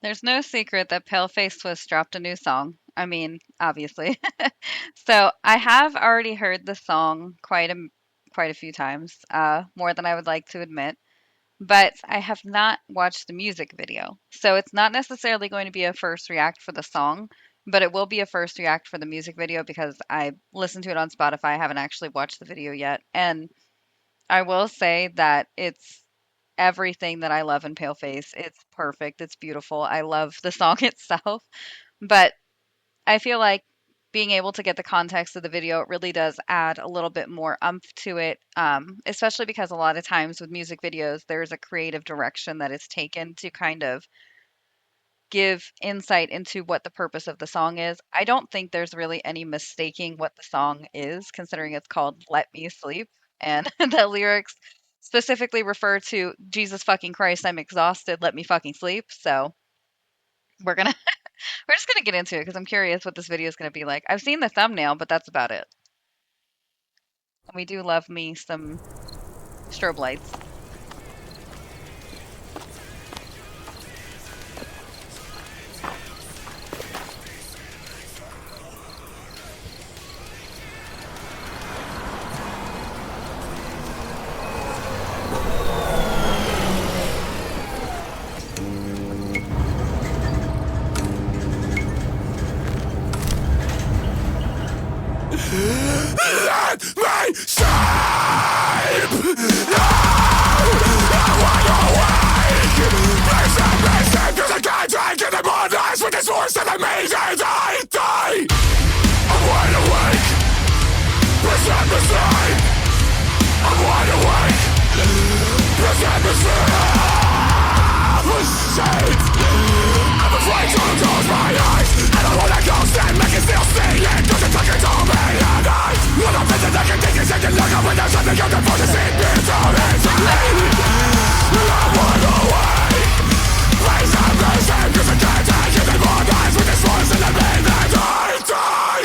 There's no secret that Paleface Swiss dropped a new song. I mean, obviously. So I have already heard the song quite a few times, more than I would like to admit, but I have not watched the music video. So it's not necessarily going to be a first react for the song, but it will be a first react for the music video because I listened to it on Spotify. I haven't actually watched the video yet, and I will say that it's everything that I love in Paleface. It's perfect. It's beautiful. I love the song itself, but I feel like being able to get the context of the video, it really does add a little bit more umph to it, especially because a lot of times with music videos, there's a creative direction that is taken to kind of give insight into what the purpose of the song is. I don't think there's really any mistaking what the song is, considering it's called Let Me Sleep, and the lyrics specifically refer to Jesus fucking Christ, I'm exhausted, let me fucking sleep. So we're gonna we're just gonna get into it because I'm curious what this video is gonna be like. I've seen the thumbnail, but that's about it. And we do love me some strobe lights. Let me sleep! No! I wanna wake! Please let me sleep, 'cause I can't take it anymore. Nights with this voice that I made and I die. I'm wide awake. Please let me sleep. I'm wide awake. Please let me sleep. I'm afraid to close my eyes. I don't wanna go stand, make it still see it. 'Cause it's like it's all me and I. When I'm busy thinking, thinking, thinking, look up when there's something you can force to see me to inside. I'm wide awake. Please have mercy, 'cause I can't take it anymore. Nights with this voice in the midnight, I die.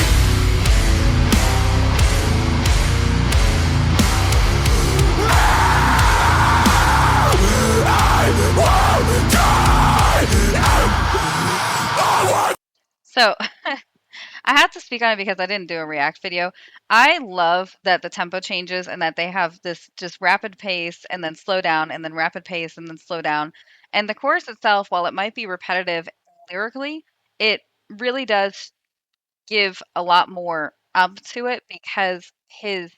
I won't die. I won't. So I had to speak on it because I didn't do a react video. I love that the tempo changes and that they have this just rapid pace and then slow down and then rapid pace and then slow down. And the chorus itself, while it might be repetitive lyrically, it really does give a lot more to it because his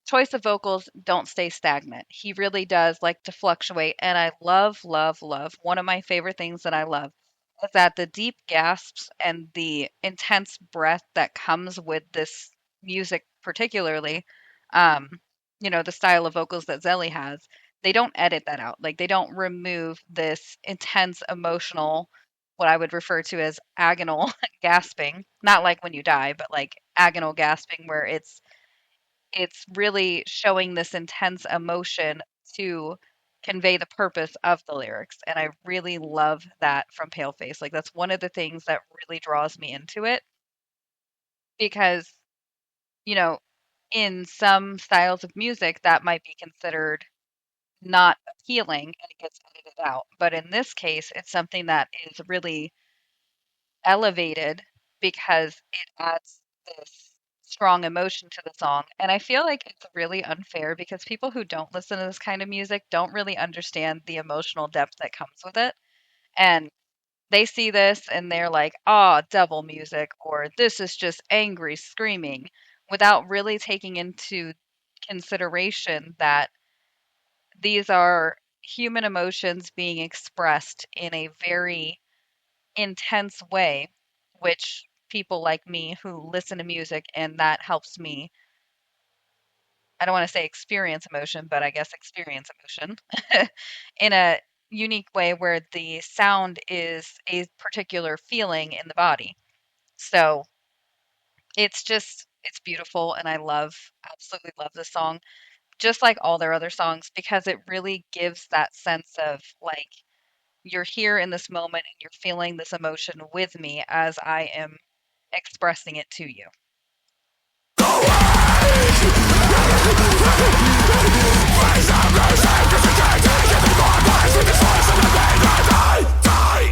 choice of vocals don't stay stagnant. He really does like to fluctuate. And I love, love, love. One of my favorite things that I love is that the deep gasps and the intense breath that comes with this music, particularly, um, the style of vocals that Zelly has, they don't edit that out. Like they don't remove this intense emotional, what I would refer to as agonal gasping. Not like when you die, but like agonal gasping, where it's really showing this intense emotion to convey the purpose of the lyrics. And I really love that from Paleface. Like that's one of the things that really draws me into it because, you know, in some styles of music that might be considered not appealing and it gets edited out. But in this case, it's something that is really elevated because it adds this strong emotion to the song. And I feel like it's really unfair because people who don't listen to this kind of music don't really understand the emotional depth that comes with it. And they see this and they're like, oh, devil music, or this is just angry screaming, without really taking into consideration that these are human emotions being expressed in a very intense way, which people like me who listen to music and that helps me, I don't want to say experience emotion, but I guess experience emotion in a unique way where the sound is a particular feeling in the body. So it's beautiful and I absolutely love this song, just like all their other songs, because it really gives that sense of like you're here in this moment and you're feeling this emotion with me as I am expressing it to you. Please have mercy, 'cause I can't take it anymore. Nights with this voice in the midnight, I die.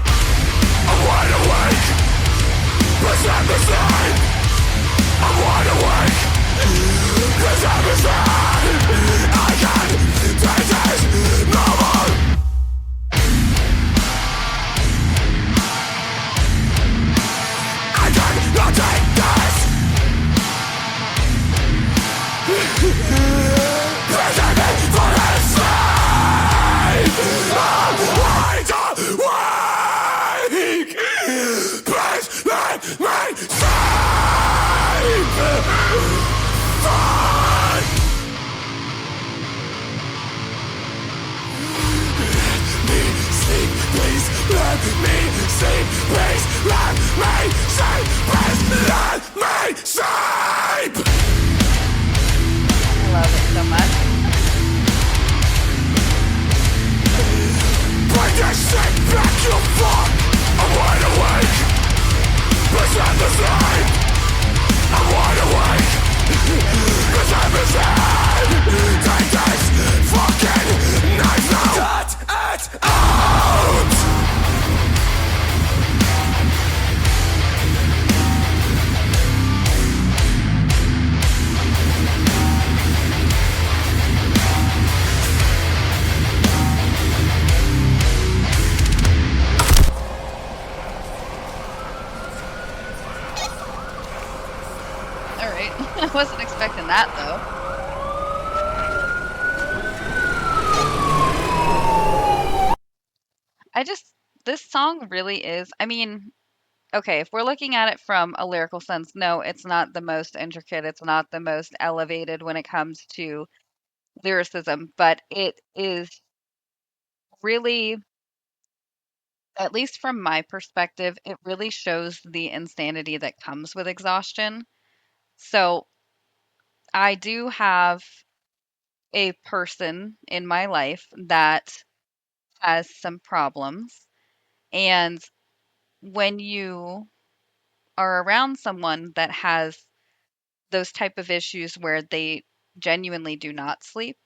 Let me sleep, please. Let me sleep, please. Let me sleep. I love it so much. Bring this shit back, you fuck. I'm wide awake. Pretend the same. I'm wide awake. Cause I'm insane. Take this fucking knife now. Cut it out. All right. I wasn't expecting that though. I just this song really is. I mean, okay, if we're looking at it from a lyrical sense, no, it's not the most intricate. It's not the most elevated when it comes to lyricism, but it is really, at least from my perspective, it really shows the insanity that comes with exhaustion. So I do have a person in my life that has some problems. And when you are around someone that has those type of issues where they genuinely do not sleep,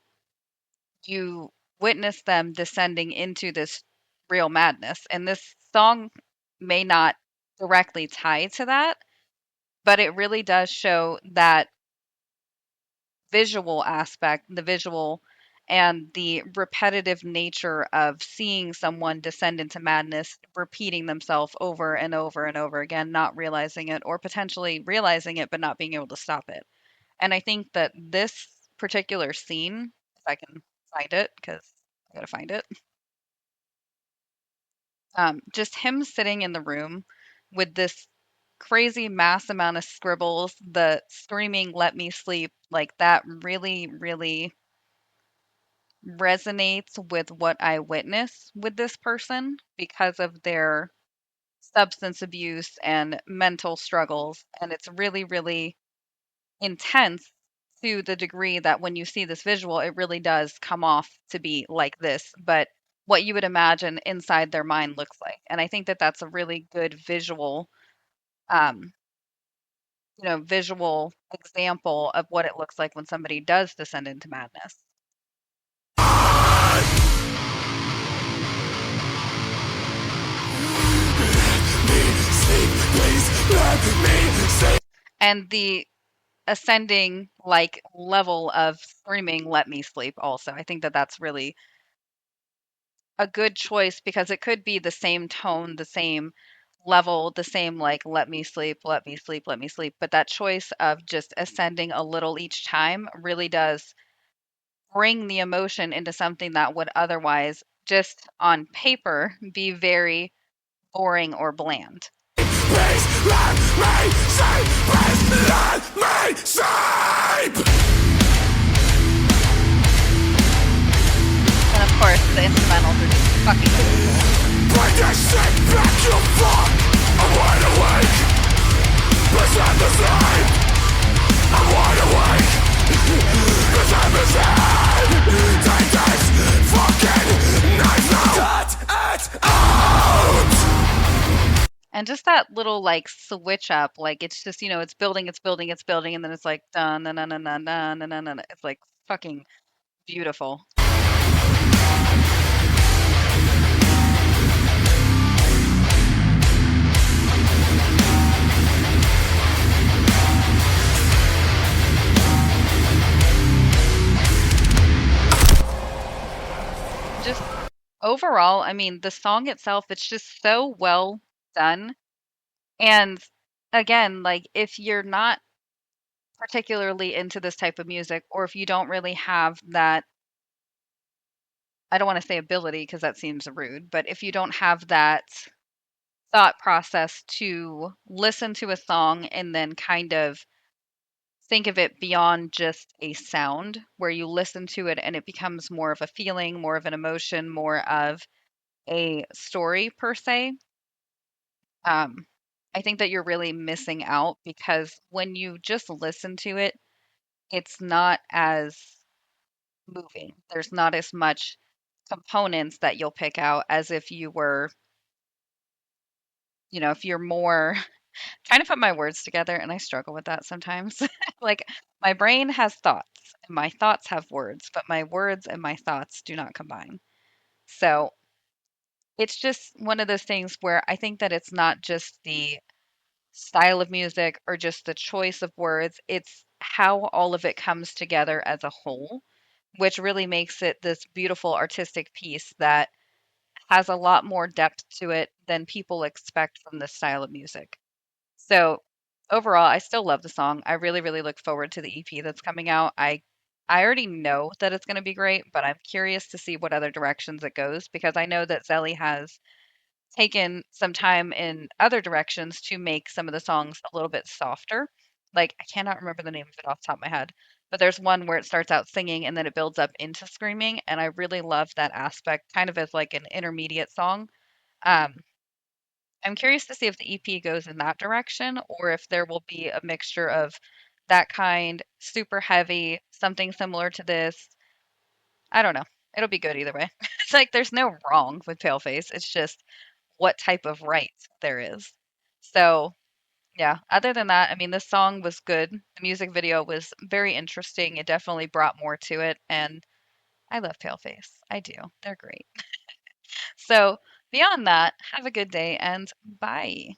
you witness them descending into this real madness. And this song may not directly tie to that, but it really does show that visual aspect, the visual and the repetitive nature of seeing someone descend into madness, repeating themselves over and over and over again, not realizing it, or potentially realizing it but not being able to stop it. And I think that this particular scene, if I can find it, because I gotta find it, just him sitting in the room with this crazy mass amount of scribbles, the screaming, let me sleep, like that really, really resonates with what I witness with this person because of their substance abuse and mental struggles. And it's really, really intense to the degree that when you see this visual, it really does come off to be like this, but what you would imagine inside their mind looks like. And I think that that's a really good visual, um, visual example of what it looks like when somebody does descend into madness. And the ascending like level of screaming let me sleep also. I think that that's really a good choice because it could be the same tone, the same level, the same like let me sleep, let me sleep, let me sleep, but that choice of just ascending a little each time really does bring the emotion into something that would otherwise just on paper be very boring or bland. Please let me sleep. Please let me sleep. And of course, the instrumentals are just fucking beautiful. Bring this shit back, you fuck. I'm wide awake. Pretend the same. I'm wide awake. Cause I'm insane. Take this fucking knife now. Cut it out. And just that little like switch up, like it's just, it's building, it's building, it's building, and then it's like dun dun dun dun dun dun dun dun. Dun. It's like fucking beautiful. Just overall, I mean, the song itself, it's just so well done. And again, like if you're not particularly into this type of music, or if you don't really have that, I don't want to say ability because that seems rude, but if you don't have that thought process to listen to a song and then kind of think of it beyond just a sound, where you listen to it and it becomes more of a feeling, more of an emotion, more of a story per se, um, I think that you're really missing out because when you just listen to it, it's not as moving. There's not as much components that you'll pick out as if you were, if you're more trying to put my words together, and I struggle with that sometimes. Like, my brain has thoughts, and my thoughts have words, but my words and my thoughts do not combine. So it's just one of those things where I think that it's not just the style of music or just the choice of words, it's how all of it comes together as a whole, which really makes it this beautiful artistic piece that has a lot more depth to it than people expect from this style of music. So overall, I still love the song. I really, really look forward to the EP that's coming out. I already know that it's going to be great, but I'm curious to see what other directions it goes because I know that Zelly has taken some time in other directions to make some of the songs a little bit softer. Like, I cannot remember the name of it off the top of my head, but there's one where it starts out singing and then it builds up into screaming, and I really love that aspect, kind of as like an intermediate song. Um, I'm curious to see if the EP goes in that direction or if there will be a mixture of that kind, super heavy, something similar to this. I don't know. It'll be good either way. It's like there's no wrong with Paleface. It's just what type of right there is. So, yeah, other than that, I mean, this song was good. The music video was very interesting. It definitely brought more to it. And I love Paleface. I do. They're great. So, beyond that, have a good day and bye.